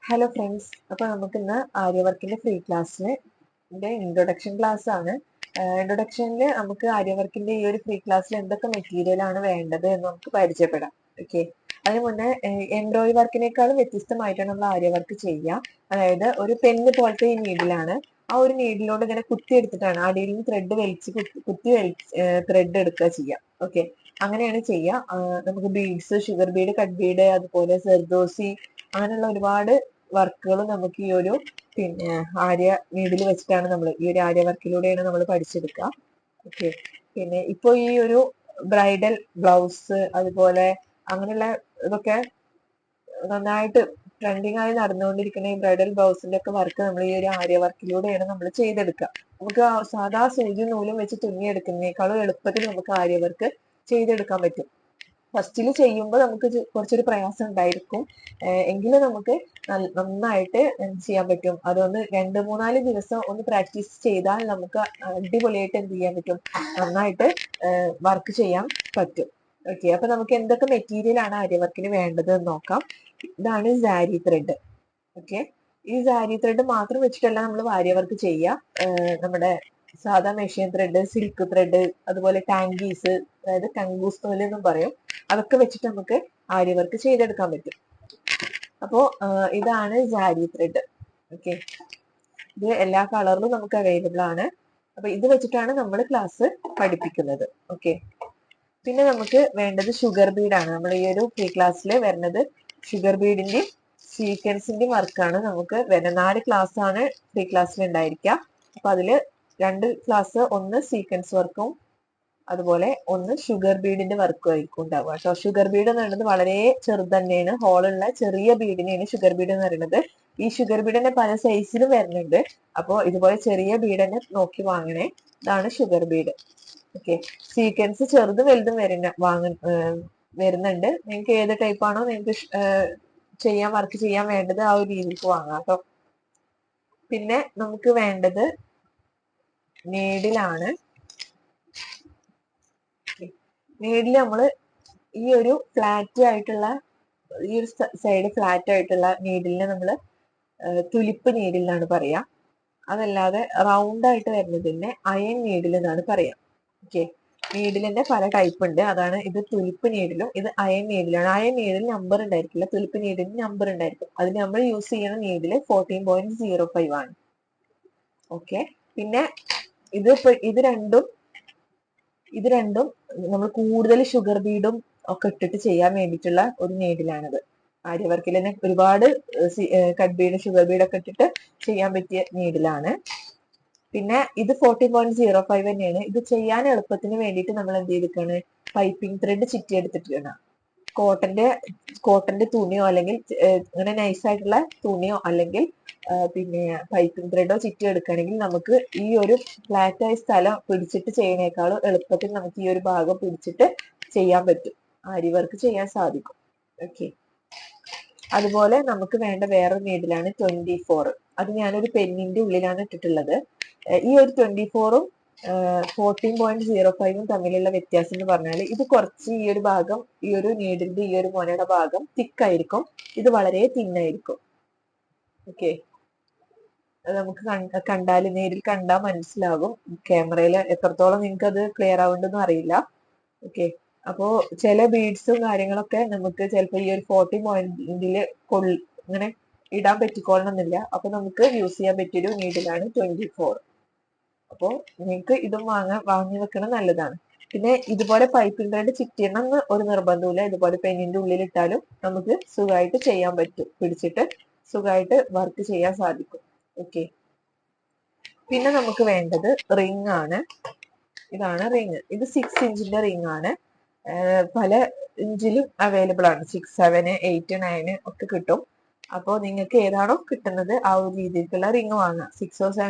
Hello friends, അപ്പോൾ നമുക്കിന്ന് ആര്യവർക്കിന്റെ free ക്ലാസ്സിന്റെ ഇൻട്രൊഡക്ഷൻ ക്ലാസ് ആണ്. ഇൻട്രൊഡക്ഷനിൽ നമുക്ക് ആര്യവർക്കിന്റെ ഈ ഒരു ഫ്രീ ക്ലാസ്സിൽ എന്തൊക്കെ മെറ്റീരിയൽ ആണ് വേണ്ടത് എന്ന് നമുക്ക് പരിചയപ്പെടാം. ഓക്കെ, അതിന് മുന്നേ എംബ്രോയിഡറി വർക്കിനേക്കാളും വ്യത്യസ്തമായിട്ടാണ് നമ്മൾ ആര്യവർക്ക് ചെയ്യുക. അതായത് ഒരു പെണ്ണ് പോലത്തെ ഈ നീഡിലാണ്. ആ ഒരു നീഡിലോട് ഇങ്ങനെ കുത്തി എടുത്തിട്ടാണ് അടിയിൽ നിന്ന് ത്രെഡ് വലിച്ച് കുത്തി ത്രെഡ് എടുക്കുക ചെയ്യുക. ഓക്കെ, അങ്ങനെയാണ് ചെയ്യുക. നമുക്ക് beads, sugar Bede, cut Bede, അതുപോലെ സെർദോസി, അങ്ങനെയുള്ള ഒരുപാട് വർക്കുകൾ നമുക്ക് ഈ ഒരു ആര്യ നീഡിൽ വെച്ചിട്ടാണ് നമ്മൾ ഈ ഒരു ആര്യ വർക്കിലൂടെയാണ് നമ്മൾ പഠിച്ചെടുക്കുക. ഓക്കെ, പിന്നെ ഇപ്പൊ ഈ ഒരു ബ്രൈഡൽ ബ്ലൗസ് അതുപോലെ അങ്ങനെയുള്ള ഇതൊക്കെ നന്നായിട്ട് ട്രെൻഡിങ് ആയി നടന്നുകൊണ്ടിരിക്കുന്ന ഈ ബ്രൈഡൽ ബ്ലൗസിന്റെ ഒക്കെ വർക്ക് നമ്മൾ ഈ ഒരു ആര്യ വർക്കിലൂടെയാണ് നമ്മൾ ചെയ്തെടുക്കുക. നമുക്ക് സാധാ സൂചി നൂലും വെച്ച് തുന്നിയെടുക്കുന്നതിനേക്കാളും എളുപ്പത്തിൽ നമുക്ക് ആര്യ വർക്ക് ചെയ്തെടുക്കാൻ പറ്റും. ഫസ്റ്റിൽ ചെയ്യുമ്പോൾ നമുക്ക് കുറച്ചൊരു പ്രയാസം ഉണ്ടായിരിക്കും, എങ്കിലും നമുക്ക് നന്നായിട്ട് ചെയ്യാൻ പറ്റും. അതൊന്ന് 2-3-4 ദിവസം ഒന്ന് പ്രാക്ടീസ് ചെയ്താൽ നമുക്ക് അടിപൊളിയായിട്ട് എന്ത് ചെയ്യാൻ പറ്റും, നന്നായിട്ട് വർക്ക് ചെയ്യാൻ പറ്റും. ഓക്കെ, അപ്പൊ നമുക്ക് എന്തൊക്കെ മെറ്റീരിയൽ ആണ് ആര്യവർക്കിന് വേണ്ടത് എന്ന് നോക്കാം. ഇതാണ് സാരി ത്രെഡ്. ഓക്കെ, ഈ സാരി ത്രെഡ് മാത്രം വെച്ചിട്ടല്ല നമ്മൾ ആര്യവർക്ക് ചെയ്യുക. നമ്മുടെ സാധാ മെഷീൻ ത്രെഡ്, സിൽക്ക് ത്രെഡ്, അതുപോലെ ടാങ്കീസ്, അതായത് ടങ്കൂസ് നൂല് എന്നും പറയും, അതൊക്കെ വെച്ചിട്ട് നമുക്ക് ആര്യവർക്ക് ചെയ്തെടുക്കാൻ പറ്റും. അപ്പോ ഇതാണ് സാരി ത്രെഡ്. ഓക്കെ, ഇത് എല്ലാ കളറിലും നമുക്ക് അവൈലബിൾ ആണ്. അപ്പൊ ഇത് വെച്ചിട്ടാണ് നമ്മൾ ക്ലാസ് പഠിപ്പിക്കുന്നത്. ഓക്കെ, പിന്നെ നമുക്ക് വേണ്ടത് ഷുഗർ ബീഡാണ്. നമ്മൾ ഈ ഒരു ഫ്രീ ക്ലാസ്സിൽ വരുന്നത് ഷുഗർ ബീഡിന്റെ സീക്വൻസിന്റെ വർക്കാണ് നമുക്ക് വരുന്നത്. 4 ക്ലാസ് ആണ് ഫ്രീ ക്ലാസ്സിൽ ഉണ്ടായിരിക്കുക. അപ്പൊ അതില് 2 ക്ലാസ്, ഒന്ന് സീക്വൻസ് വർക്കും അതുപോലെ ഒന്ന് ഷുഗർ ബീഡിന്റെ വർക്കും ആയിരിക്കും ഉണ്ടാവുക കേട്ടോ. ഷുഗർ ബീഡ് എന്ന് പറയുന്നത് വളരെ ചെറുത് തന്നെയാണ്, ഹോളുള്ള ചെറിയ ബീഡിനെയാണ് ഷുഗർ ബീഡ് എന്ന് പറയുന്നത്. ഈ ഷുഗർ ബീഡ് തന്നെ പല സൈസിലും വരുന്നുണ്ട്. അപ്പോൾ ഇതുപോലെ ചെറിയ ബീഡ് തന്നെ നോക്കി വാങ്ങണേ. ഇതാണ് ഷുഗർ ബീഡ്. ഓക്കെ, സീക്വൻസ് ചെറുതും വലുതും വരുന്നുണ്ട്. നിങ്ങൾക്ക് ഏത് ടൈപ്പ് ആണോ നിങ്ങൾക്ക് വർക്ക് ചെയ്യാൻ വേണ്ടത് ആ ഒരു രീതിക്ക് വാങ്ങാം കേട്ടോ. പിന്നെ നമുക്ക് വേണ്ടത് നീഡിലാണ്. നീഡിൽ നമ്മള് ഈ ഒരു ഫ്ലാറ്റ് ആയിട്ടുള്ള ഈ ഒരു സൈഡ് ഫ്ലാറ്റ് ആയിട്ടുള്ള നീഡിലിനെ നമ്മള് തുലിപ്പ് നീഡിൽ എന്നാണ് പറയാ. അതല്ലാതെ റൗണ്ട് ആയിട്ട് വരുന്നതിനെ അയൺ നീഡിൽ എന്നാണ് പറയാ. ഓക്കെ, നീഡിലിന്റെ പല ടൈപ്പ് ഉണ്ട്. അതാണ് ഇത് തുലിപ്പ് നീഡിലും ഇത് അയൺ നീഡിലാണ്. അയൺ നീഡിൽ നമ്പർ ഉണ്ടായിരിക്കില്ല, തുലിപ്പ് നീഡിന് നമ്പർ ഉണ്ടായിരിക്കും. അതിന് നമ്മൾ യൂസ് ചെയ്യുന്ന നീഡിൽ 14.05 ആണ്. ഓക്കെ, പിന്നെ ഇത് രണ്ടും നമ്മൾ കൂടുതൽ ഷുഗർ ബീഡും ഒക്കെ ഇട്ടിട്ട് ചെയ്യാൻ വേണ്ടിയിട്ടുള്ള ഒരു നീഡിലാണിത്. ആര്യവർക്കിൽ തന്നെ ഒരുപാട് കട്ട് ബീഡ്, ഷുഗർ ബീഡ് ഒക്കെ ഇട്ടിട്ട് ചെയ്യാൻ പറ്റിയ നീഡിലാണ്. പിന്നെ ഇത് 14.05 തന്നെയാണ്. ഇത് ചെയ്യാൻ എളുപ്പത്തിന് വേണ്ടിയിട്ട് നമ്മൾ എന്ത് ചെയ്തിട്ടാണ്, പൈപ്പിംഗ് ത്രെഡ് ചിറ്റി എടുത്തിട്ടാണ്. കോട്ടന്റെ തുണിയോ അല്ലെങ്കിൽ ഇങ്ങനെ നൈസായിട്ടുള്ള തുണിയോ അല്ലെങ്കിൽ പിന്നെ പൈപ്പിംഗ് ത്രെഡോ ചിറ്റി എടുക്കുകയാണെങ്കിൽ നമുക്ക് ഈ ഒരു ഫ്ലാറ്റ് ആയ സ്ഥലം പിടിച്ചിട്ട് ചെയ്യണേക്കാളും എളുപ്പത്തിൽ നമുക്ക് ഈ ഒരു ഭാഗം പിടിച്ചിട്ട് ചെയ്യാൻ പറ്റും, ആരി വർക്ക് ചെയ്യാൻ സാധിക്കും. ഓക്കെ, അതുപോലെ നമുക്ക് വേണ്ട വേറൊരു നീഡിലാണ് 24. അത് ഞാനൊരു പെന്നിന്റെ ഉള്ളിലാണ് ഇട്ടിട്ടുള്ളത്. ഈ ഒരു 24ഉം 14.05ഉം തമ്മിലുള്ള വ്യത്യാസം എന്ന് പറഞ്ഞാൽ ഇത് കുറച്ച് ഈ ഒരു ഭാഗം, ഈ ഒരു നീഡിന്റെ ഈ ഒരു മുനയുടെ ഭാഗം തിക്കായിരിക്കും, ഇത് വളരെ തിന്നായിരിക്കും. ഓക്കെ, നമുക്ക് നേരിൽ കണ്ടാൽ മനസ്സിലാകും. ക്യാമറയിൽ എത്രത്തോളം നിങ്ങൾക്ക് അത് ക്ലിയർ ആവുന്നുണ്ടെന്നും അറിയില്ല. ഓക്കെ, അപ്പോ ചില ബീഡ്സും കാര്യങ്ങളൊക്കെ നമുക്ക് ചിലപ്പോൾ ഈ ഒരു 40 പോയിന്റില് ഇങ്ങനെ ഇടാൻ പറ്റിക്കോളണമെന്നില്ല. അപ്പൊ നമുക്ക് യൂസ് ചെയ്യാൻ പറ്റിയൊരു നീഡിലാണ് 24. അപ്പോ നിങ്ങൾക്ക് ഇതും വാങ്ങി വെക്കണം, നല്ലതാണ്. പിന്നെ ഇതുപോലെ പൈപ്പിംഗ് ത്രെഡ് ചിറ്റിയണം എന്ന് ഒരു നിർബന്ധമില്ല. ഇതുപോലെ പെന്നിന്റെ ഉള്ളിൽ ഇട്ടാലും നമുക്ക് സുഖമായിട്ട് ചെയ്യാൻ പറ്റും, പിടിച്ചിട്ട് സുഖമായിട്ട് വർക്ക് ചെയ്യാൻ സാധിക്കും. ഓക്കെ, പിന്നെ നമുക്ക് വേണ്ടത് റിംഗ് ആണ്. ഇതാണ് റിംഗ്. ഇത് 6 ഇഞ്ചിന്റെ റിംഗ് ആണ്. പല ഇഞ്ചിലും അവൈലബിൾ ആണ്. 6, 7, 8, 9 ഒക്കെ കിട്ടും. അപ്പോൾ നിങ്ങൾക്ക് ഏതാണോ കിട്ടുന്നത് ആ ഒരു രീതിക്കുള്ള റിംഗ് വാങ്ങാം. 6 or 7